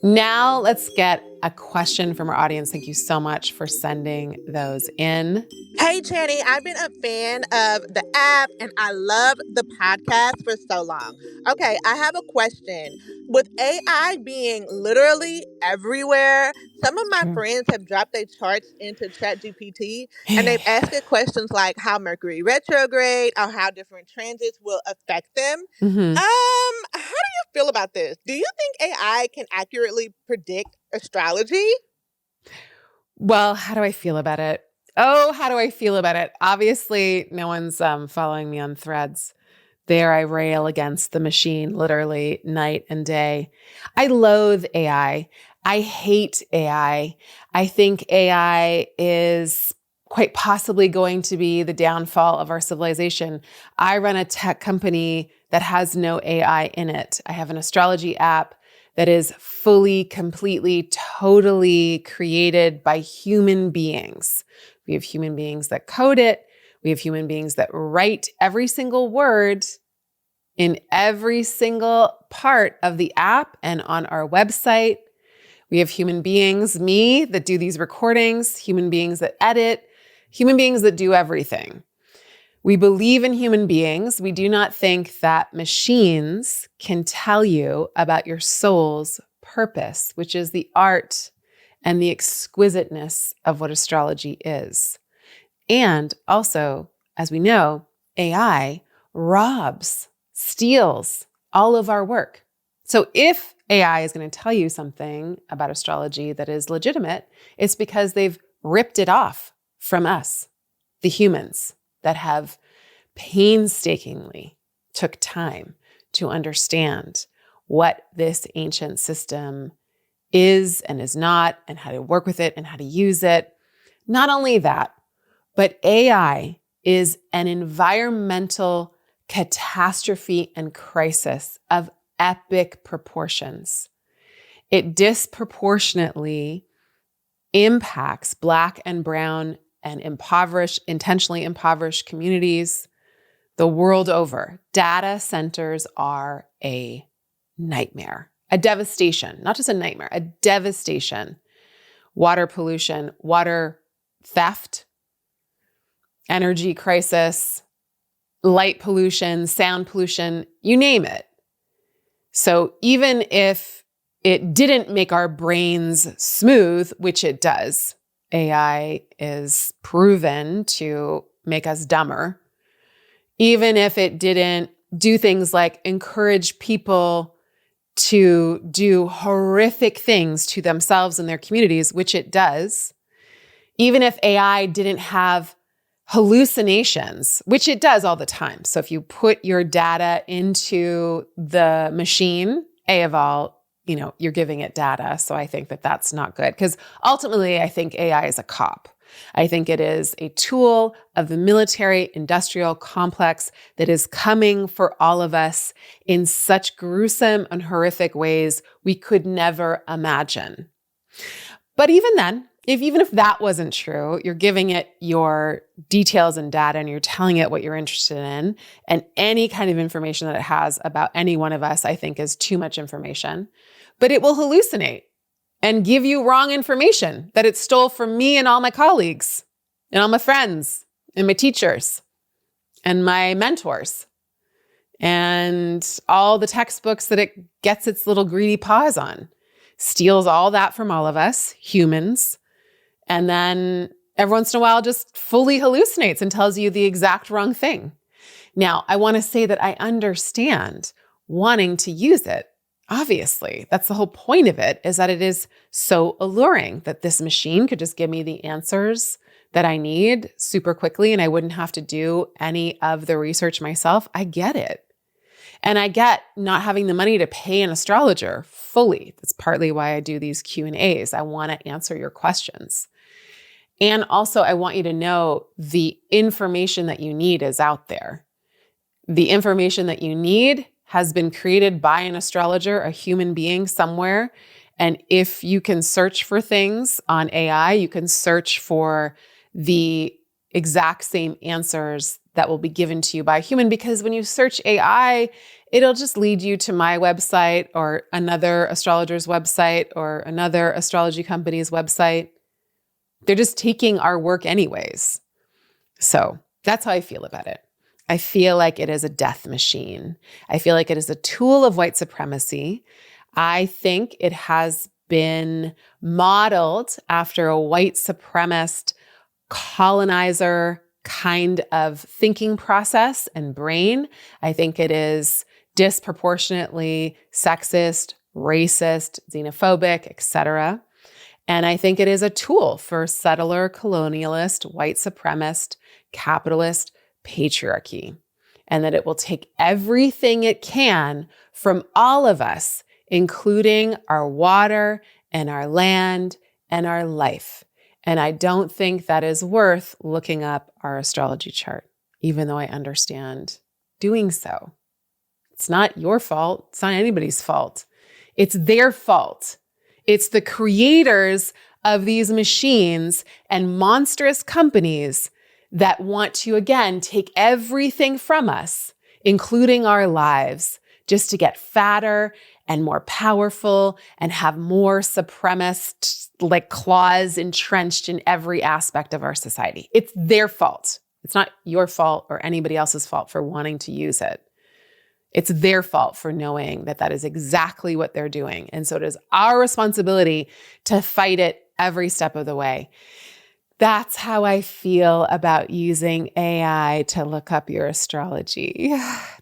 Now let's get a question from our audience. Thank you so much for sending those in. Hey, Chani, I've been a fan of the app and I love the podcast for so long. Okay, I have a question. With AI being literally everywhere, some of It's my true. friends have dropped their charts into ChatGPT and they've asked it questions like how Mercury retrograde or how different transits will affect them. Mm-hmm. How do you feel about this? Do you think AI can accurately predict astrology? Well, how do I feel about it? Oh, how do I feel about it? Obviously, no one's following me on Threads. There I rail against the machine literally night and day. I loathe AI. I hate AI. I think AI is quite possibly going to be the downfall of our civilization. I run a tech company that has no AI in it. I have an astrology app that is fully, completely, totally created by human beings. We have human beings that code it. We have human beings that write every single word in every single part of the app and on our website. We have human beings, me, that do these recordings, human beings that edit, human beings that do everything. We believe in human beings. We do not think that machines can tell you about your soul's purpose, which is the art and the exquisiteness of what astrology is. And also, as we know, AI robs, steals all of our work. So if AI is going to tell you something about astrology that is legitimate, it's because they've ripped it off from us, the humans that have painstakingly took time to understand what this ancient system is and is not, and how to work with it and how to use it. Not only that, but AI is an environmental catastrophe and crisis of epic proportions. It disproportionately impacts Black and brown and intentionally impoverished communities the world over. Data centers are a nightmare, a devastation, not just a nightmare, a devastation. Water pollution, water theft, energy crisis, light pollution, sound pollution, you name it. So even if it didn't make our brains smooth, which it does, AI is proven to make us dumber. Even if it didn't do things like encourage people to do horrific things to themselves and their communities, which it does, even if AI didn't have hallucinations, which it does all the time. So if you put your data into the machine, of all, you're giving it data. So I think that that's not good because ultimately I think AI is a cop. I think it is a tool of the military industrial complex that is coming for all of us in such gruesome and horrific ways we could never imagine. But even then, even if that wasn't true, you're giving it your details and data and you're telling it what you're interested in, and any kind of information that it has about any one of us, I think is too much information. But it will hallucinate and give you wrong information that it stole from me and all my colleagues and all my friends and my teachers and my mentors and all the textbooks that it gets its little greedy paws on. Steals all that from all of us, humans, and then every once in a while just fully hallucinates and tells you the exact wrong thing. Now, I want to say that I understand wanting to use it. Obviously, that's the whole point of it, is that it is so alluring that this machine could just give me the answers that I need super quickly and I wouldn't have to do any of the research myself. I get it. And I get not having the money to pay an astrologer fully. That's partly why I do these Q&As. I want to answer your questions. And also, I want you to know the information that you need is out there. The information that you need has been created by an astrologer, a human being somewhere. And if you can search for things on AI, you can search for the exact same answers that will be given to you by a human. Because when you search AI, It'll just lead you to my website or another astrologer's website or another astrology company's website. They're just taking our work anyways. So that's how I feel about it. I feel like it is a death machine. I feel like it is a tool of white supremacy. I think it has been modeled after a white supremacist colonizer kind of thinking process and brain. I think it is disproportionately sexist, racist, xenophobic, etc. And I think it is a tool for settler, colonialist, white supremacist, capitalist patriarchy, and that it will take everything it can from all of us, including our water and our land and our life. And I don't think that is worth looking up our astrology chart, even though I understand doing so. It's not your fault. It's not anybody's fault. It's their fault. It's the creators of these machines and monstrous companies that want to, again, take everything from us, including our lives, just to get fatter and more powerful and have more supremacist claws entrenched in every aspect of our society. It's their fault. It's not your fault or anybody else's fault for wanting to use it. It's their fault for knowing that that is exactly what they're doing. And so it is our responsibility to fight it every step of the way. That's how I feel about using AI to look up your astrology.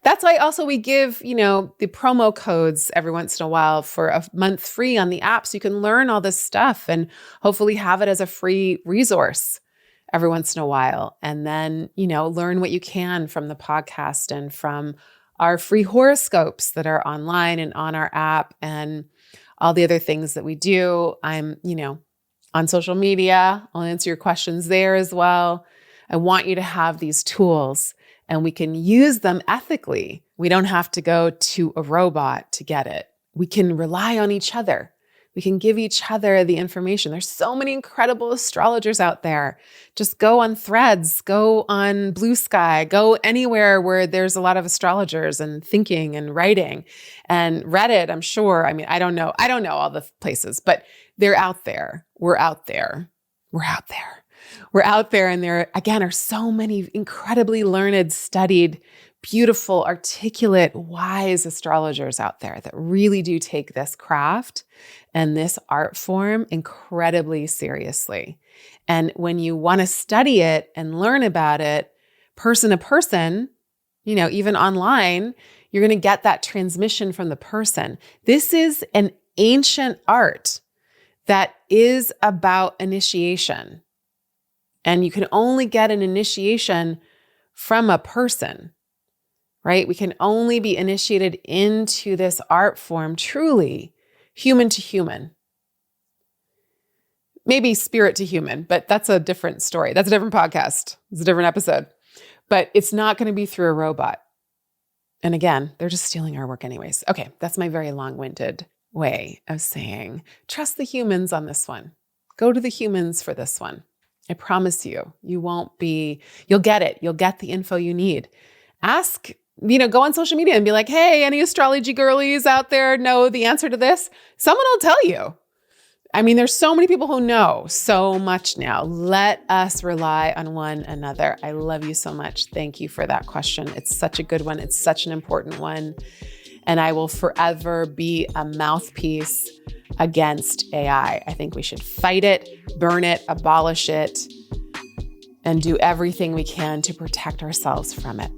That's why also we give, the promo codes every once in a while for a month free on the app so you can learn all this stuff and hopefully have it as a free resource every once in a while. And then, learn what you can from the podcast and from our free horoscopes that are online and on our app and all the other things that we do. I'm, on social media. I'll answer your questions there as well. I want you to have these tools and we can use them ethically. We don't have to go to a robot to get it. We can rely on each other. We can give each other the information. There's so many incredible astrologers out there. Just go on Threads, go on Blue Sky, go anywhere where there's a lot of astrologers and thinking and writing. And Reddit, I'm sure. I don't know all the places, but they're out there. We're out there. We're out there. We're out there. And there, again, are so many incredibly learned, studied, beautiful, articulate, wise astrologers out there that really do take this craft and this art form incredibly seriously. And when you want to study it and learn about it person to person, even online, you're going to get that transmission from the person. This is an ancient art that is about initiation. And you can only get an initiation from a person, right? We can only be initiated into this art form truly human to human. Maybe spirit to human, but that's a different story. That's a different podcast. It's a different episode. But it's not going to be through a robot. And again, they're just stealing our work anyways. Okay, that's my very long-winded way of saying, trust the humans on this one. Go to the humans for this one. I promise you, you'll get it. You'll get the info you need. Ask, go on social media and be like, hey, any astrology girlies out there know the answer to this? Someone will tell you. There's so many people who know so much now. Let us rely on one another. I love you so much. Thank you for that question. It's such a good one. It's such an important one. And I will forever be a mouthpiece against AI. I think we should fight it, burn it, abolish it, and do everything we can to protect ourselves from it.